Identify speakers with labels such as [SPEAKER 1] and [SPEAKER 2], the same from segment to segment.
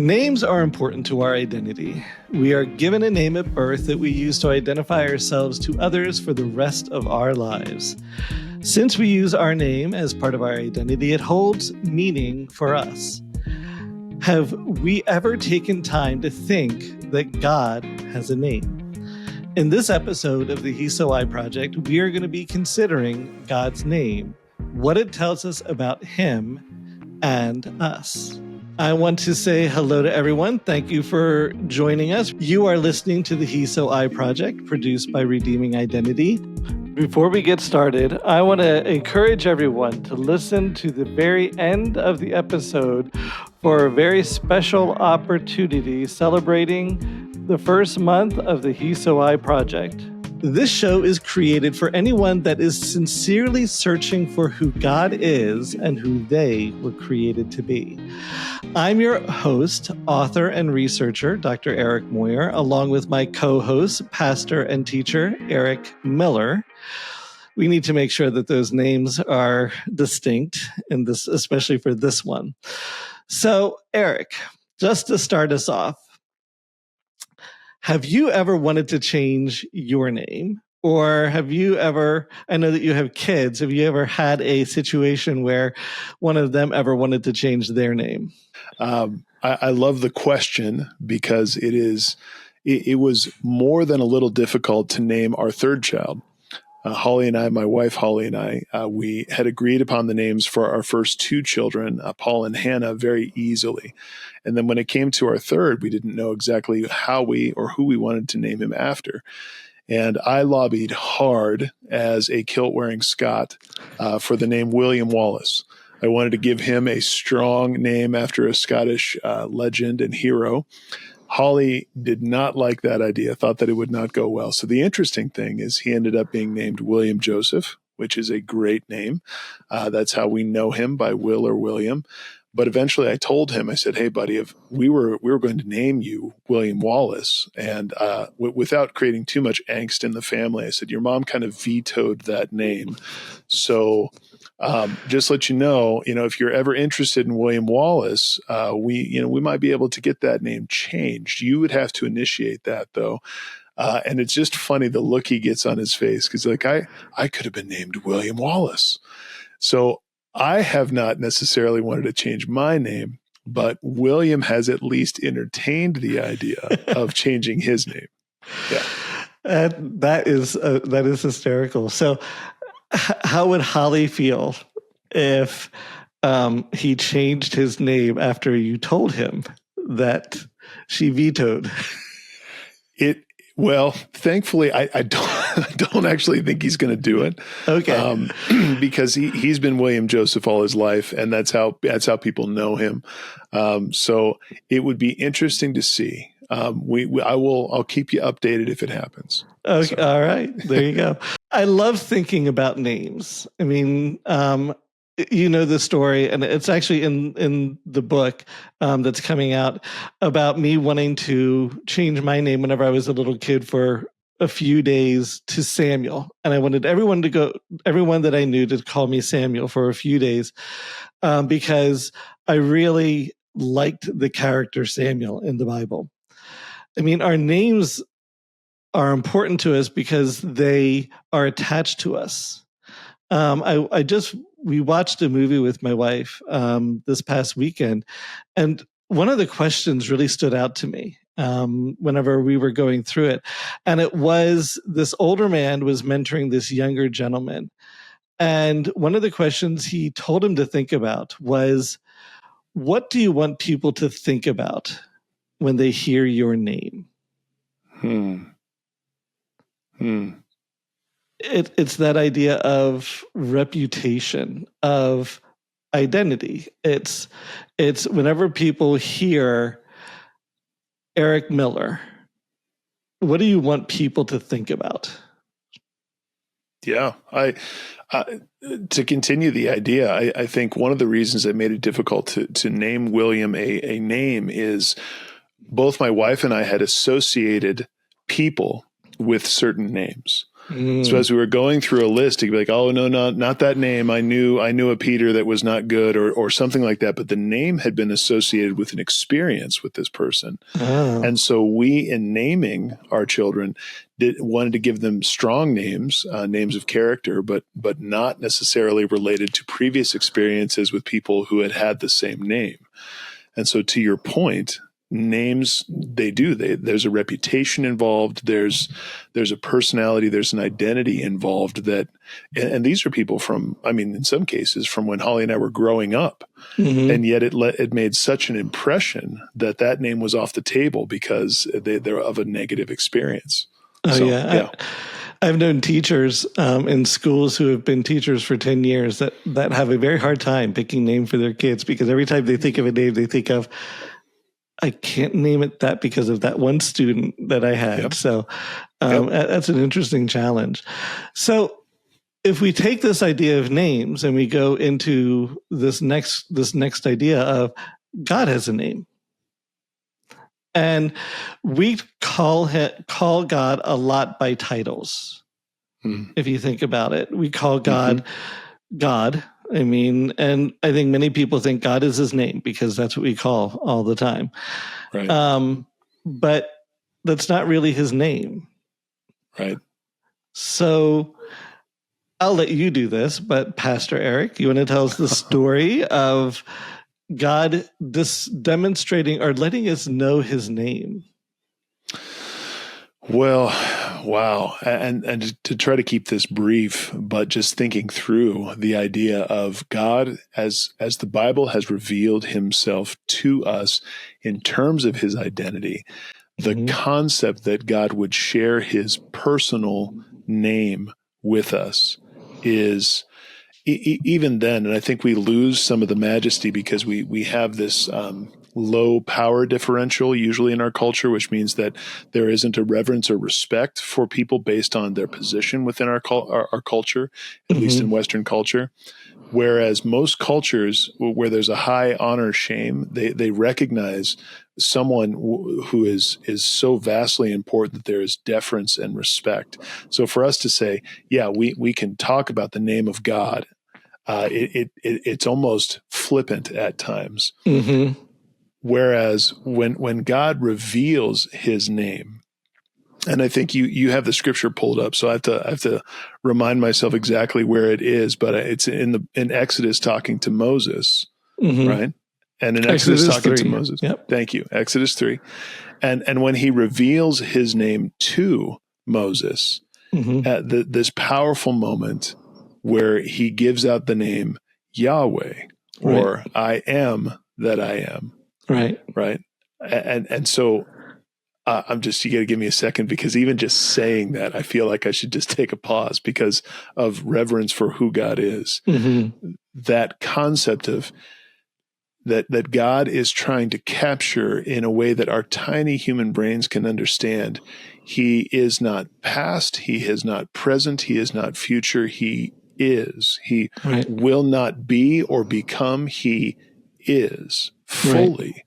[SPEAKER 1] Names are important to our identity. We are given a name at birth that we use to identify ourselves to others for the rest of our lives. Since we use our name as part of our identity, it holds meaning for us. Have we ever taken time to think that God has a name? In this episode of the He So I Project, we are going to be considering God's name, what it tells us about Him and us. I want to say hello to everyone. Thank you for joining us. You are listening to the He So I Project, produced by Redeeming Identity. Before we get started, I want to encourage everyone to listen to the very end of the episode for a very special opportunity celebrating the first month of the He So I Project. This show is created for anyone that is sincerely searching for who God is and who they were created to be. I'm your host, author, and researcher, Dr. Eric Moyer, along with my co-host, pastor and teacher, Eric Miller. We need to make sure that those names are distinct in this, especially for this one. So, Eric, just to start us off, have you ever wanted to change your name? Or have you ever, I know that you have kids, have you ever had a situation where one of them ever wanted to change their name?
[SPEAKER 2] I love the question because it was more than a little difficult to name our third child. Holly and I, my wife Holly and I, we had agreed upon the names for our first two children, Paul and Hannah, very easily. And then when it came to our third, we didn't know exactly how we or who we wanted to name him after. And I lobbied hard as a kilt-wearing Scot for the name William Wallace. I wanted to give him a strong name after a Scottish legend and hero. Holly did not like that idea, thought that it would not go well. So the interesting thing is he ended up being named William Joseph, which is a great name. That's how we know him, by Will or William. But eventually I told him, I said, hey, buddy, if we were going to name you William Wallace, and without creating too much angst in the family, I said, your mom kind of vetoed that name. So just let you know, if you're ever interested in William Wallace, we might be able to get that name changed. You would have to initiate that, though. And it's just funny the look he gets on his face, because I could have been named William Wallace. So I have not necessarily wanted to change my name, but William has at least entertained the idea of changing his name. Yeah,
[SPEAKER 1] that is hysterical. So, how would Holly feel if he changed his name after you told him that she vetoed?
[SPEAKER 2] Well, thankfully, I don't actually think he's going to do it.
[SPEAKER 1] Okay,
[SPEAKER 2] because he's been William Joseph all his life, and that's how people know him. So it would be interesting to see. I'll keep you updated if it happens.
[SPEAKER 1] Okay, so. All right, there you go. I love thinking about names. I mean, you know the story, and it's actually in the book that's coming out about me wanting to change my name whenever I was a little kid for a few days to Samuel. And I wanted everyone that I knew to call me Samuel for a few days because I really liked the character Samuel in the Bible. I mean, our names are important to us because they are attached to us. We watched a movie with my wife this past weekend, and one of the questions really stood out to me whenever we were going through it. And it was, this older man was mentoring this younger gentleman. And one of the questions he told him to think about was, what do you want people to think about when they hear your name? It's that idea of reputation, of identity. It's whenever people hear Eric Miller, what do you want people to think about?
[SPEAKER 2] Yeah, to continue the idea, I think one of the reasons that made it difficult to name William a name is both my wife and I had associated people with certain names. So as we were going through a list, he'd be like, "Oh no, not that name. I knew a Peter that was not good, or something like that." But the name had been associated with an experience with this person, and so we, in naming our children, wanted to give them strong names, names of character, but not necessarily related to previous experiences with people who had the same name. And so, to your point, names, there's a reputation involved, there's a personality, there's an identity involved that, and these are people from, in some cases from when Holly and I were growing up, and yet it made such an impression that name was off the table because they're of a negative experience.
[SPEAKER 1] I've known teachers in schools who have been teachers for 10 years that have a very hard time picking name for their kids, because every time they think of a name, they think of, I can't name it that because of that one student that I had. Yep. So that's an interesting challenge. So if we take this idea of names and we go into this next idea of God has a name, and we call God a lot by titles. If you think about it, we call God God. And I think many people think God is his name because that's what we call all the time. Right. But that's not really his name.
[SPEAKER 2] Right.
[SPEAKER 1] So I'll let you do this, but Pastor Eric, you want to tell us the story of God demonstrating or letting us know his name?
[SPEAKER 2] Well, wow. And to try to keep this brief, but just thinking through the idea of God as the Bible has revealed himself to us in terms of his identity, the concept that God would share his personal name with us is even then, and I think we lose some of the majesty because we have this low power differential usually in our culture, which means that there isn't a reverence or respect for people based on their position within our culture, at least in Western culture. Whereas most cultures where there's a high honor shame, they recognize someone who is so vastly important that there is deference and respect. So for us to say, yeah, we can talk about the name of God, it's almost flippant at times. Whereas when God reveals his name, and I think you have the scripture pulled up, so I have to remind myself exactly where it is, but it's in Exodus talking to Moses, right? And in Exodus talking 3. To Moses. Yep. Thank you. Exodus 3. And when he reveals his name to Moses, at this powerful moment where he gives out the name Yahweh, or I am that I am. Right. And so you got to give me a second, because even just saying that, I feel like I should just take a pause because of reverence for who God is. That concept of that God is trying to capture in a way that our tiny human brains can understand. He is not past. He is not present. He is not future. He is. He will not be or become. He is fully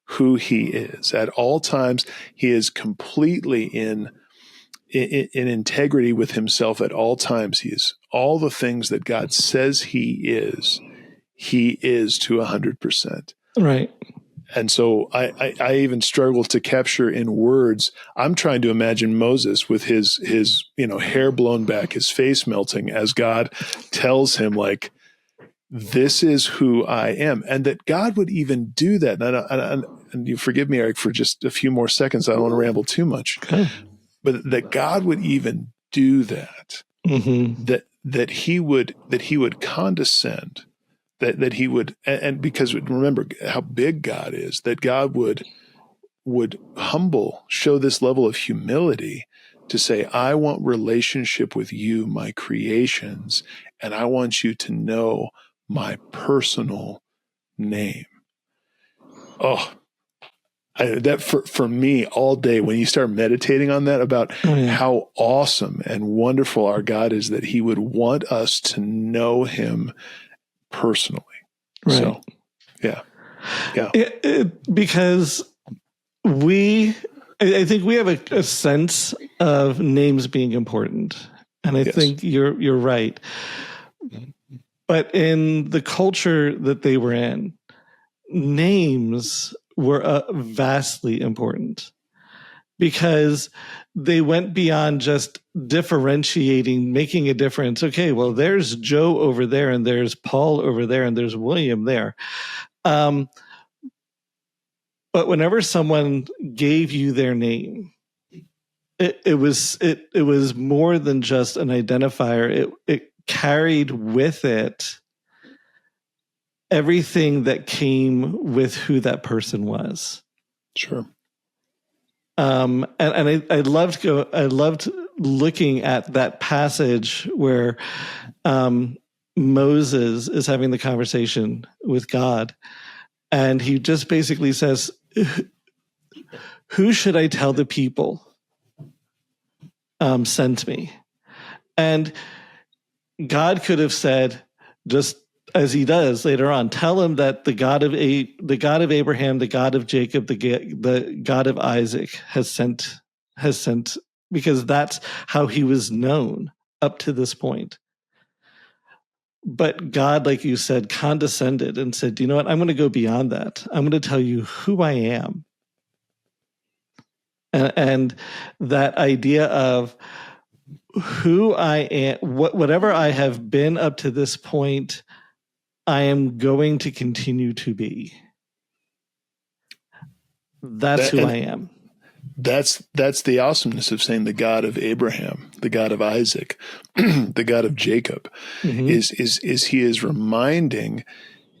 [SPEAKER 2] who he is. At all times, he is completely in integrity with himself at all times. He is all the things that God says he is to 100%. Right. And so I even struggle to capture in words. I'm trying to imagine Moses with his hair blown back, his face melting, as God tells him, like, this is who I am. And that God would even do that. And you forgive me, Eric, for just a few more seconds. I don't want to ramble too much. Okay. But that God would even do that. That he would condescend. That he would, and because remember how big God is, that God would show this level of humility to say, I want relationship with you, my creations, and I want you to know my personal name. Oh, that for me all day, when you start meditating on that, about how awesome and wonderful our God is, that he would want us to know him personally. Right. So, yeah.
[SPEAKER 1] Because I think we have a sense of names being important. And I
[SPEAKER 2] Yes.
[SPEAKER 1] think you're right. But in the culture that they were in, names were vastly important because they went beyond just differentiating, making a difference. Okay, well, there's Joe over there, and there's Paul over there, and there's William there. But whenever someone gave you their name, it was more than just an identifier. It carried with it everything that came with who that person was.
[SPEAKER 2] Sure.
[SPEAKER 1] And I loved looking at that passage where Moses is having the conversation with God, and he just basically says, "Who should I tell the people sent me?" And God could have said, just as he does later on, tell him that the God of Abraham, the God of Jacob, the God of Isaac has sent, because that's how he was known up to this point. But God, like you said, condescended and said, you know what, I'm going to go beyond that. I'm going to tell you who I am. And that idea of who I am, whatever I have been up to this point, I am going to continue to be. That's who I am.
[SPEAKER 2] That's the awesomeness of saying the God of Abraham, the God of Isaac, the God of Jacob, is he is reminding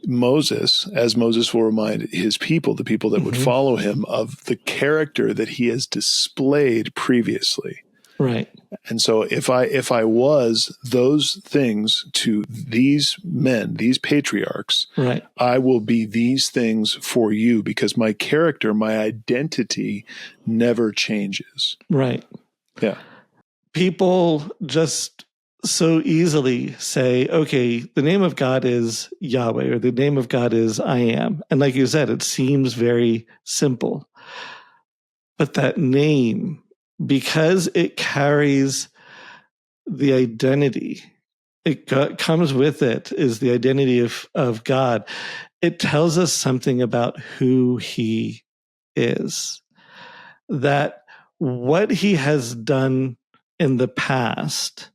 [SPEAKER 2] Moses, as Moses will remind his people, the people that would follow him, of the character that he has displayed previously.
[SPEAKER 1] Right.
[SPEAKER 2] And so if I was those things to these men, these patriarchs,
[SPEAKER 1] right,
[SPEAKER 2] I will be these things for you, because my character, my identity never changes.
[SPEAKER 1] Right.
[SPEAKER 2] Yeah.
[SPEAKER 1] People just so easily say, okay, the name of God is Yahweh, or the name of God is I am. And like you said, it seems very simple. But that name, because it carries the identity, comes with it, is the identity of God. It tells us something about who he is, that what he has done in the past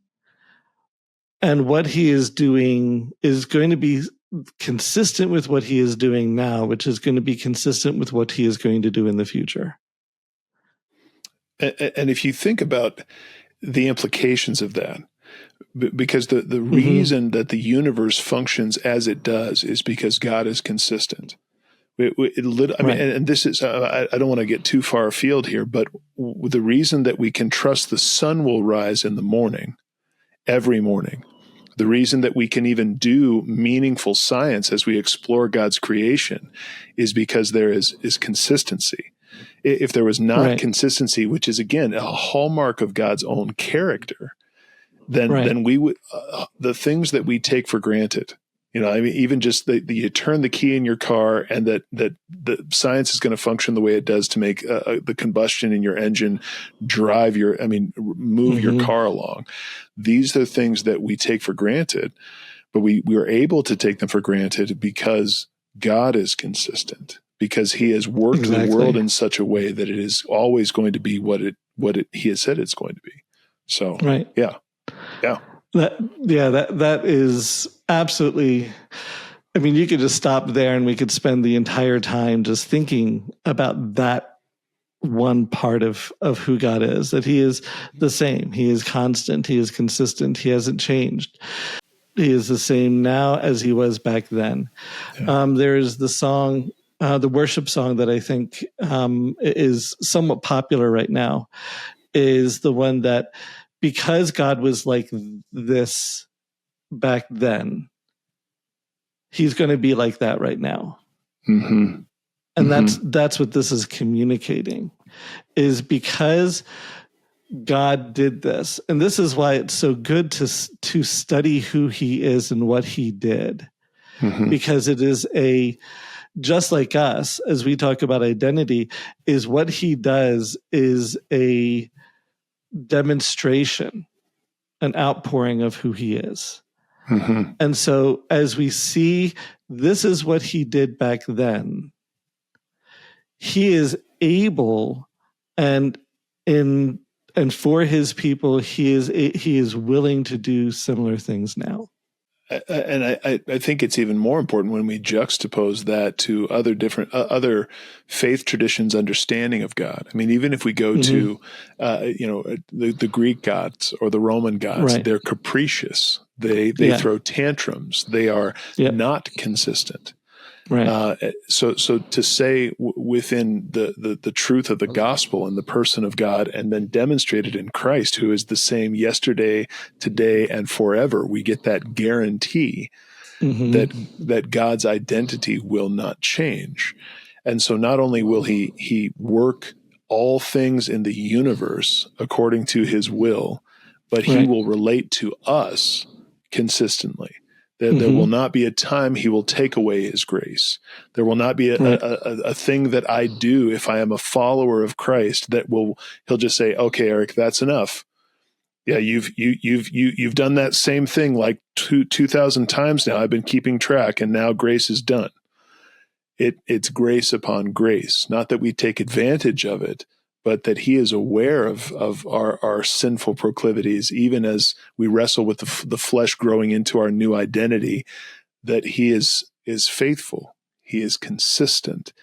[SPEAKER 1] and what he is doing is going to be consistent with what he is doing now, which is going to be consistent with what he is going to do in the future.
[SPEAKER 2] And if you think about the implications of that, because the reason that the universe functions as it does is because God is consistent. I mean, and this is, I don't want to get too far afield here, but the reason that we can trust the sun will rise in the morning, every morning, the reason that we can even do meaningful science as we explore God's creation is because there is consistency. If there was not consistency, which is, again, a hallmark of God's own character, then we would, the things that we take for granted, you know, I mean, even just you turn the key in your car and that the science is going to function the way it does to make the combustion in your engine move your car along. These are things that we take for granted, but we are able to take them for granted because God is consistent, because he has worked the world in such a way that it is always going to be what he has said it's going to be. So, yeah.
[SPEAKER 1] That is absolutely, I mean, you could just stop there and we could spend the entire time just thinking about that one part of who God is, that he is the same. He is constant. He is consistent. He hasn't changed. He is the same now as he was back then. Yeah. There's the song, the worship song that I think is somewhat popular right now, is the one that, because God was like this back then, he's going to be like that right now. And that's what this is communicating, is because God did this. And this is why it's so good to study who he is and what he did, because it is just like us, as we talk about identity, is what he does is a demonstration, an outpouring of who he is.
[SPEAKER 2] Mm-hmm.
[SPEAKER 1] And so as we see, this is what he did back then. He is able, and for his people, he is willing to do similar things now.
[SPEAKER 2] And I think it's even more important when we juxtapose that to other different other faith traditions' understanding of God. I mean, even if we go to the Greek gods or the Roman gods,
[SPEAKER 1] Right.
[SPEAKER 2] they're capricious. They throw tantrums. They are not consistent.
[SPEAKER 1] Right.
[SPEAKER 2] So to say within the truth of the gospel and the person of God, and then demonstrated in Christ, who is the same yesterday, today, and forever, we get that guarantee that God's identity will not change. And so not only will he work all things in the universe according to his will, but he will relate to us consistently. There will not be a time he will take away his grace. There will not be a thing that I do if I am a follower of Christ that he'll just say, okay, Eric, that's enough. Yeah, you've done that same thing like 2,000 times now. I've been keeping track, and now grace is done. It's grace upon grace, not that we take advantage of it, but that he is aware of our sinful proclivities, even as we wrestle with the flesh growing into our new identity, that he is faithful. He is consistent.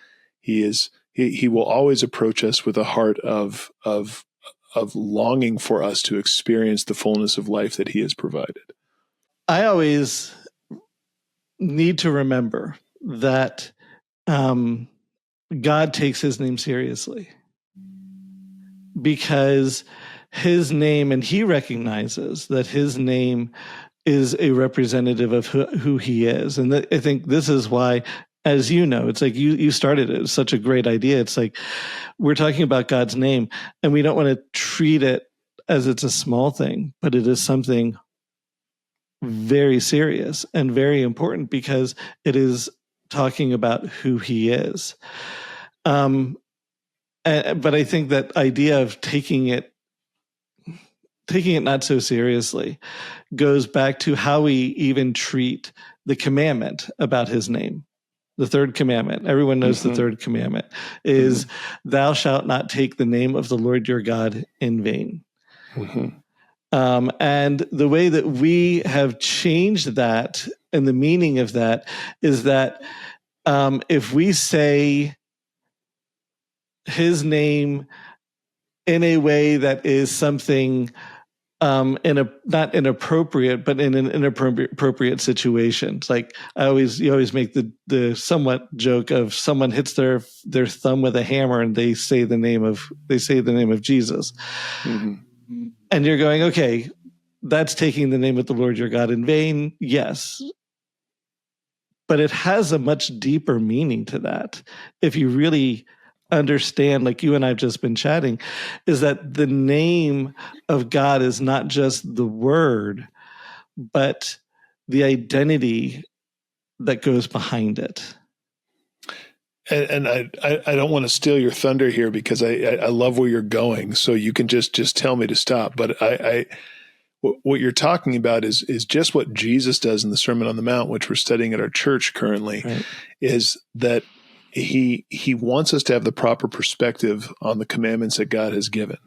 [SPEAKER 2] He will always approach us with a heart of longing for us to experience the fullness of life that he has provided.
[SPEAKER 1] I always need to remember that God takes his name seriously, because his name, and he recognizes that his name is a representative of who he is. And I think this is why, as you know, it's like you started it. It's such a great idea. It's like we're talking about God's name, and we don't want to treat it as it's a small thing, but it is something very serious and very important, because it is talking about who he is. But I think that idea of taking it not so seriously goes back to how we even treat the commandment about his name. The third commandment, everyone knows the third commandment is, thou shalt not take the name of the Lord your God in vain. And the way that we have changed that, and the meaning of that, is that if we say his name in a way that is something not inappropriate, but in an inappropriate situation. It's like you always make the somewhat joke of someone hits their thumb with a hammer and they say the name of Jesus. And you're going, okay, that's taking the name of the Lord your God in vain. Yes. But it has a much deeper meaning to that. If you really understand, like you and I've just been chatting, is that the name of God is not just the word, but the identity that goes behind it.
[SPEAKER 2] And I don't want to steal your thunder here, because I love where you're going, so you can just tell me to stop. But what you're talking about is just what Jesus does in the Sermon on the Mount, which we're studying at our church currently, is that he wants us to have the proper perspective on the commandments that God has given.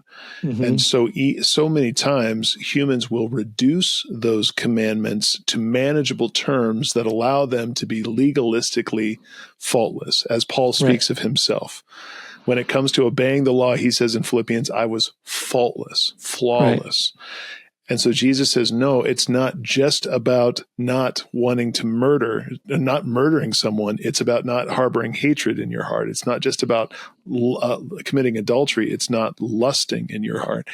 [SPEAKER 2] And so many times humans will reduce those commandments to manageable terms that allow them to be legalistically faultless, as Paul speaks of himself. When it comes to obeying the law, he says in Philippians, I was faultless, flawless. And so Jesus says, no, it's not just about not wanting to murder, not murdering someone. It's about not harboring hatred in your heart. It's not just about committing adultery. It's not lusting in your heart.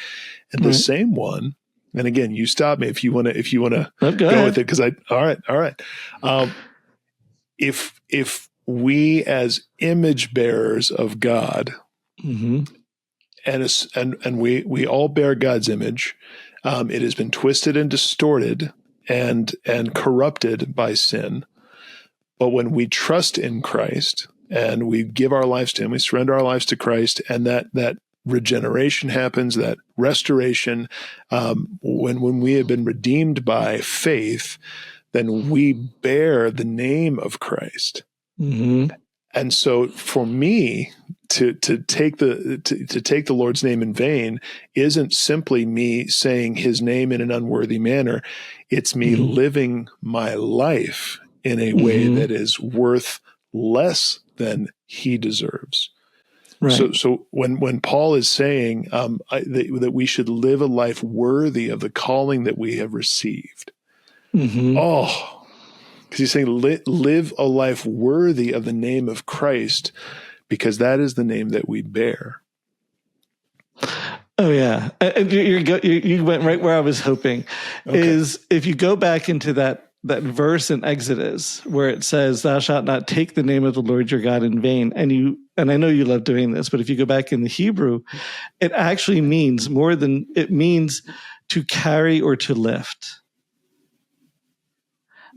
[SPEAKER 2] And the same one, and again, you stop me if you want to go with it, because all right. If we as image bearers of God, and we all bear God's image, it has been twisted and distorted and corrupted by sin. But when we trust in Christ and we give our lives to him, we surrender our lives to Christ, and that regeneration happens, that restoration. When we have been redeemed by faith, then we bear the name of Christ.
[SPEAKER 1] Mm-hmm.
[SPEAKER 2] And so for me, to take the Lord's name in vain isn't simply me saying his name in an unworthy manner. It's me living my life in a way that is worth less than he deserves.
[SPEAKER 1] Right.
[SPEAKER 2] So when Paul is saying that we should live a life worthy of the calling that we have received, because he's saying live a life worthy of the name of Christ, because that is the name that we bear.
[SPEAKER 1] Oh yeah, and you went right where I was hoping. Okay. Is if you go back into that verse in Exodus where it says, "Thou shalt not take the name of the Lord your God in vain," and I know you love doing this, but if you go back in the Hebrew, it actually means more than it means to carry or to lift.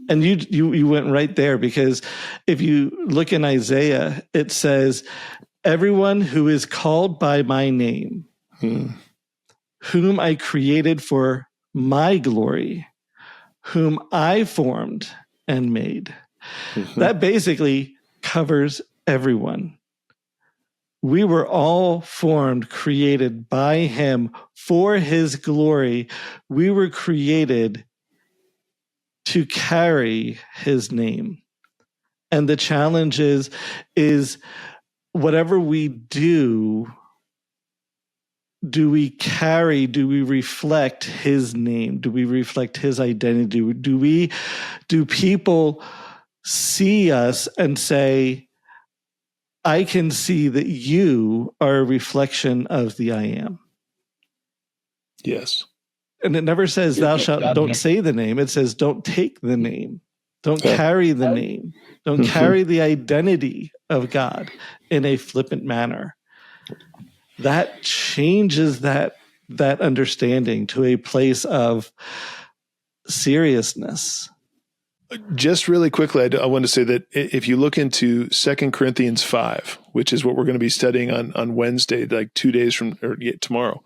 [SPEAKER 1] And you went right there, because if you look in Isaiah, it says, "Everyone who is called by my name, whom I created for my glory, whom I formed and made." That basically covers everyone. We were all formed, created by him for his glory. We were created to carry his name. And the challenge is whatever we do we carry, do we reflect his name? Do we reflect his identity? Do people see us and say, I can see that you are a reflection of the I am?
[SPEAKER 2] Yes.
[SPEAKER 1] And it never says thou shalt, don't say the name. It says don't take the name. Don't carry the name. Don't carry the identity of God in a flippant manner. That changes that understanding to a place of seriousness.
[SPEAKER 2] Just really quickly, I want to say that if you look into 2 Corinthians 5, which is what we're going to be studying on Wednesday, like 2 days from tomorrow,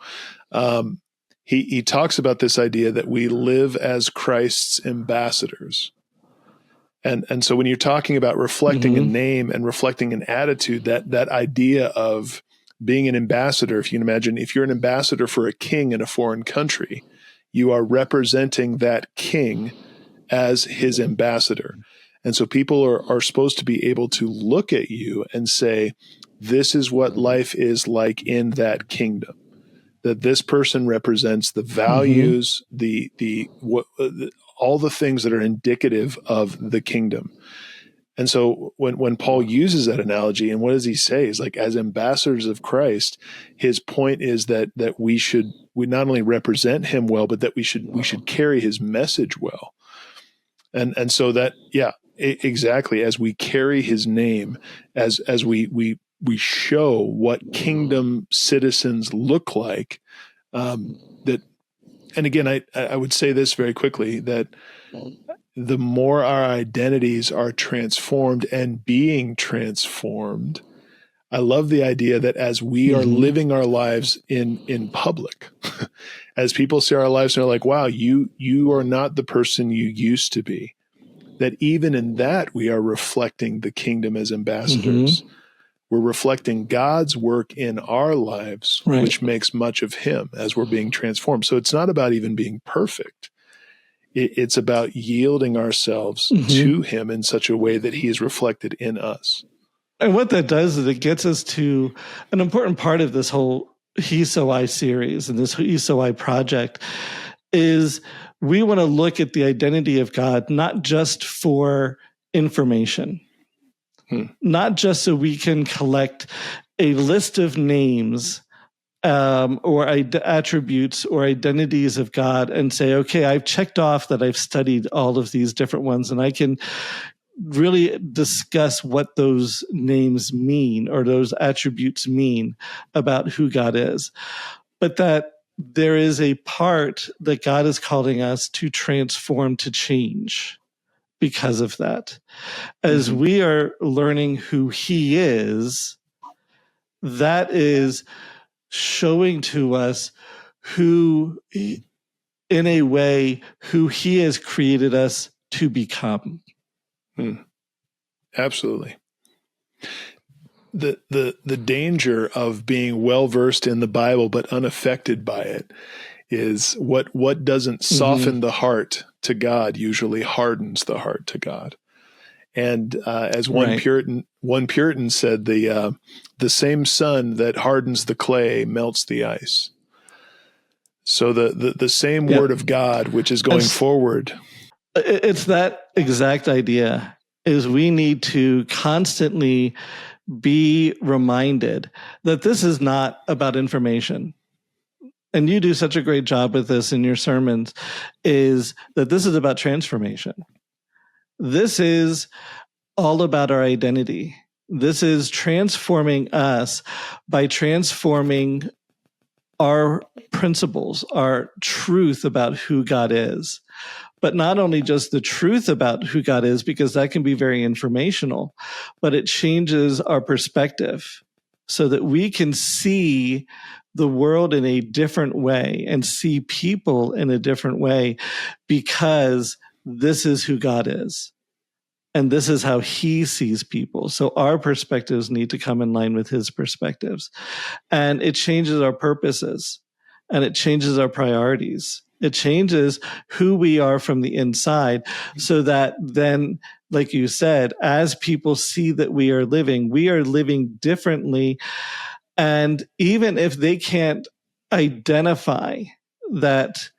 [SPEAKER 2] he talks about this idea that we live as Christ's ambassadors. And so when you're talking about reflecting a name and reflecting an attitude, that idea of being an ambassador, if you can imagine, if you're an ambassador for a king in a foreign country, you are representing that king as his ambassador. And so people are supposed to be able to look at you and say, this is what life is like in that kingdom. That this person represents the values, all the things that are indicative of the kingdom. And so when Paul uses that analogy, and what does he say? He's like, as ambassadors of Christ, his point is that we not only represent him well, but that we should carry his message well. And so that, exactly, as we carry his name, as we show what kingdom citizens look like, that, and again, I would say this very quickly, that the more our identities are transformed and being transformed, I love the idea that as we are living our lives in public, as people see our lives and are like, wow, you are not the person you used to be, that even in that we are reflecting the kingdom as ambassadors. We're reflecting God's work in our lives, which makes much of him as we're being transformed. So it's not about even being perfect. It's about yielding ourselves to him in such a way that he is reflected in us.
[SPEAKER 1] And what that does is it gets us to an important part of this whole He So I series and this He So I project is we want to look at the identity of God, not just for information, not just so we can collect a list of names or attributes or identities of God and say, okay, I've checked off that I've studied all of these different ones and I can really discuss what those names mean or those attributes mean about who God is. But that there is a part that God is calling us to transform, to change because of that. As we are learning who he is, that is showing to us who, in a way, who he has created us to become.
[SPEAKER 2] Absolutely. The danger of being well versed in the Bible but unaffected by it is what doesn't soften the heart to God usually hardens the heart to God. And as one Puritan said, the same sun that hardens the clay melts the ice. So the same word of God, which is going forward.
[SPEAKER 1] It's that exact idea, is we need to constantly be reminded that this is not about information. And you do such a great job with this in your sermons, is that this is about transformation. This is all about our identity. This is transforming us by transforming our principles, our truth about who God is. But not only just the truth about who God is, because that can be very informational, but it changes our perspective so that we can see the world in a different way and see people in a different way, because this is who God is. And this is how he sees people. So our perspectives need to come in line with his perspectives. And it changes our purposes, and it changes our priorities. It changes who we are from the inside, so that then, like you said, as people see that we are living differently. And even if they can't identify that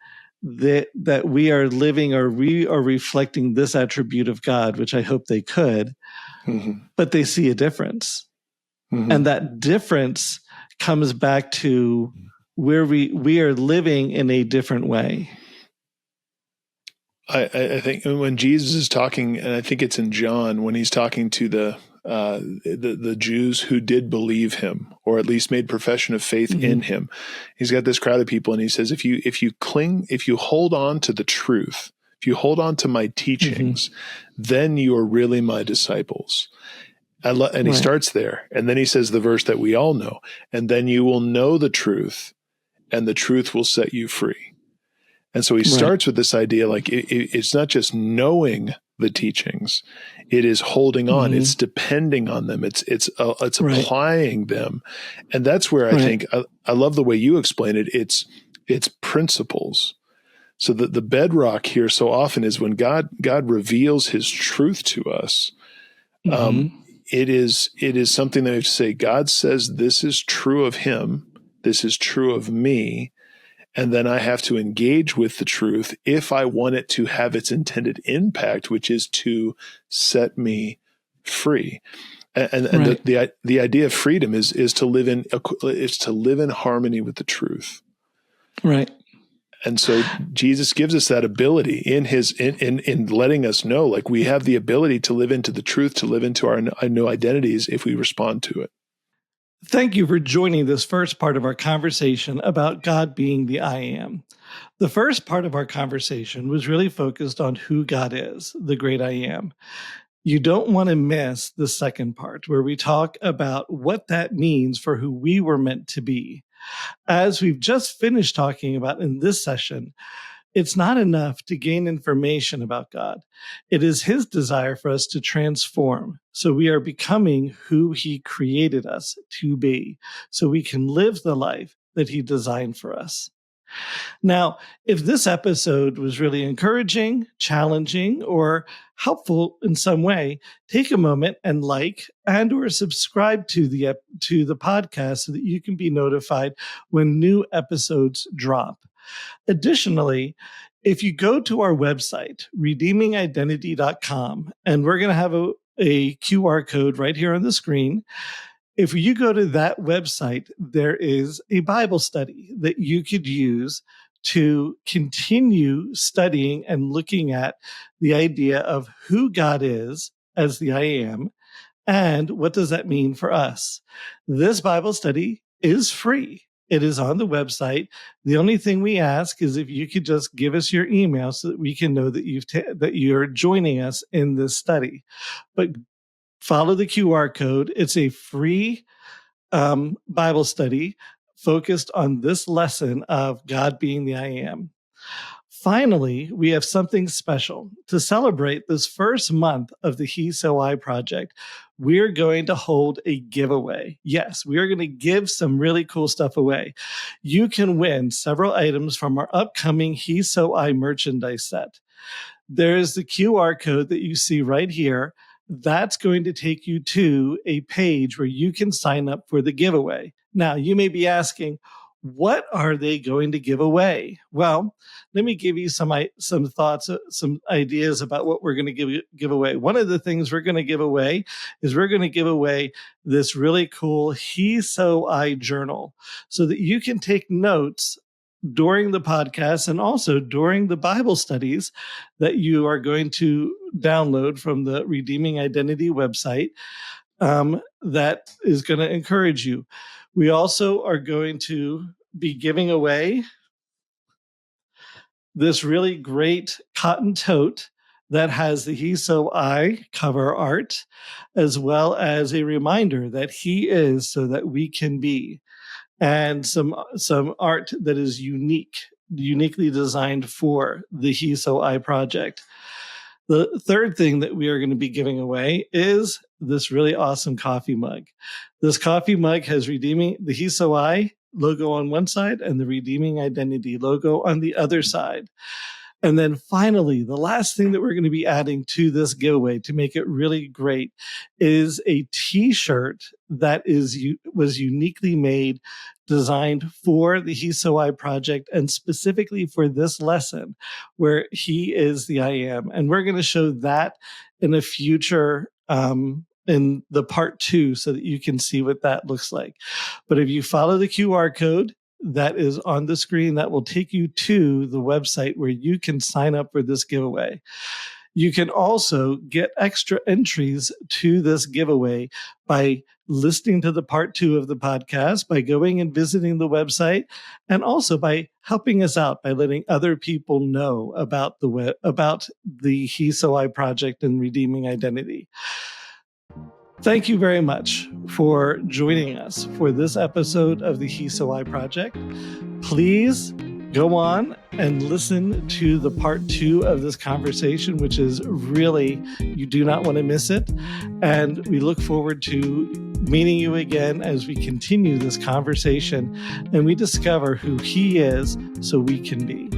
[SPEAKER 1] we are living, or we are reflecting this attribute of God, which I hope they could, but they see a difference. And that difference comes back to where we are living in a different way.
[SPEAKER 2] I think when Jesus is talking, and I think it's in John, when he's talking to the Jews who did believe him, or at least made profession of faith in him, he's got this crowd of people, and he says, if you hold on to the truth, if you hold on to my teachings, then you are really my disciples. And he starts there, and then he says the verse that we all know, and then you will know the truth, and the truth will set you free. And so he starts with this idea, like it's not just knowing the teachings, it is holding on, it's depending on them, it's applying them. And that's where I think, I love the way you explain it. It's principles. So that the bedrock here so often is when God reveals his truth to us. It is something that we have to say, God says this is true of him, this is true of me, and then I have to engage with the truth if I want it to have its intended impact, which is to set me free. And the idea of freedom is to live in harmony with the truth.
[SPEAKER 1] Right.
[SPEAKER 2] And so Jesus gives us that ability in letting us know, like, we have the ability to live into the truth, to live into our new identities if we respond to it.
[SPEAKER 1] Thank you for joining this first part of our conversation about God being the I Am. The first part of our conversation was really focused on who God is, the great I Am. You don't want to miss the second part, where we talk about what that means for who we were meant to be. As we've just finished talking about in this session, it's not enough to gain information about God. It is his desire for us to transform, so we are becoming who he created us to be, so we can live the life that he designed for us. Now, if this episode was really encouraging, challenging, or helpful in some way, take a moment and like and or subscribe to the podcast so that you can be notified when new episodes drop. Additionally, if you go to our website, redeemingidentity.com, and we're going to have a QR code right here on the screen. If you go to that website, there is a Bible study that you could use to continue studying and looking at the idea of who God is as the I Am, and what does that mean for us. This Bible study is free. It is on the website. The only thing we ask is if you could just give us your email so that we can know that that you're joining us in this study. But follow the QR code. It's a free Bible study focused on this lesson of God being the I Am. Finally, we have something special. To celebrate this first month of the He So I project, we're going to hold a giveaway. Yes, we are going to give some really cool stuff away. You can win several items from our upcoming He So I merchandise set. There's the QR code that you see right here. That's going to take you to a page where you can sign up for the giveaway. Now, you may be asking, what are they going to give away? Well, let me give you some thoughts, some ideas about what we're going to give away. One of the things we're going to give away is we're going to give away this really cool He So I journal so that you can take notes during the podcast and also during the Bible studies that you are going to download from the Redeeming Identity website. That is going to encourage you. We also are going to be giving away this really great cotton tote that has the He So I cover art, as well as a reminder that He is so that we can be, and some art that is uniquely designed for the He So I project. The third thing that we are going to be giving away is this really awesome coffee mug. This coffee mug has the He So I logo on one side and the Redeeming Identity logo on the other side. And then finally, the last thing that we're going to be adding to this giveaway to make it really great is a t-shirt that was uniquely made, designed for the He So I project and specifically for this lesson where He is the I Am. And we're going to show that in a future, in the part 2 so that you can see what that looks like. But if you follow the QR code that is on the screen, that will take you to the website where you can sign up for this giveaway. You can also get extra entries to this giveaway by listening to the part 2 of the podcast, by going and visiting the website, and also by helping us out by letting other people know about the He So I project and Redeeming Identity. Thank you very much for joining us for this episode of the He So I project. Please go on and listen to the part 2 of this conversation, which is really, you do not want to miss it. And we look forward to meeting you again as we continue this conversation and we discover who He is so we can be.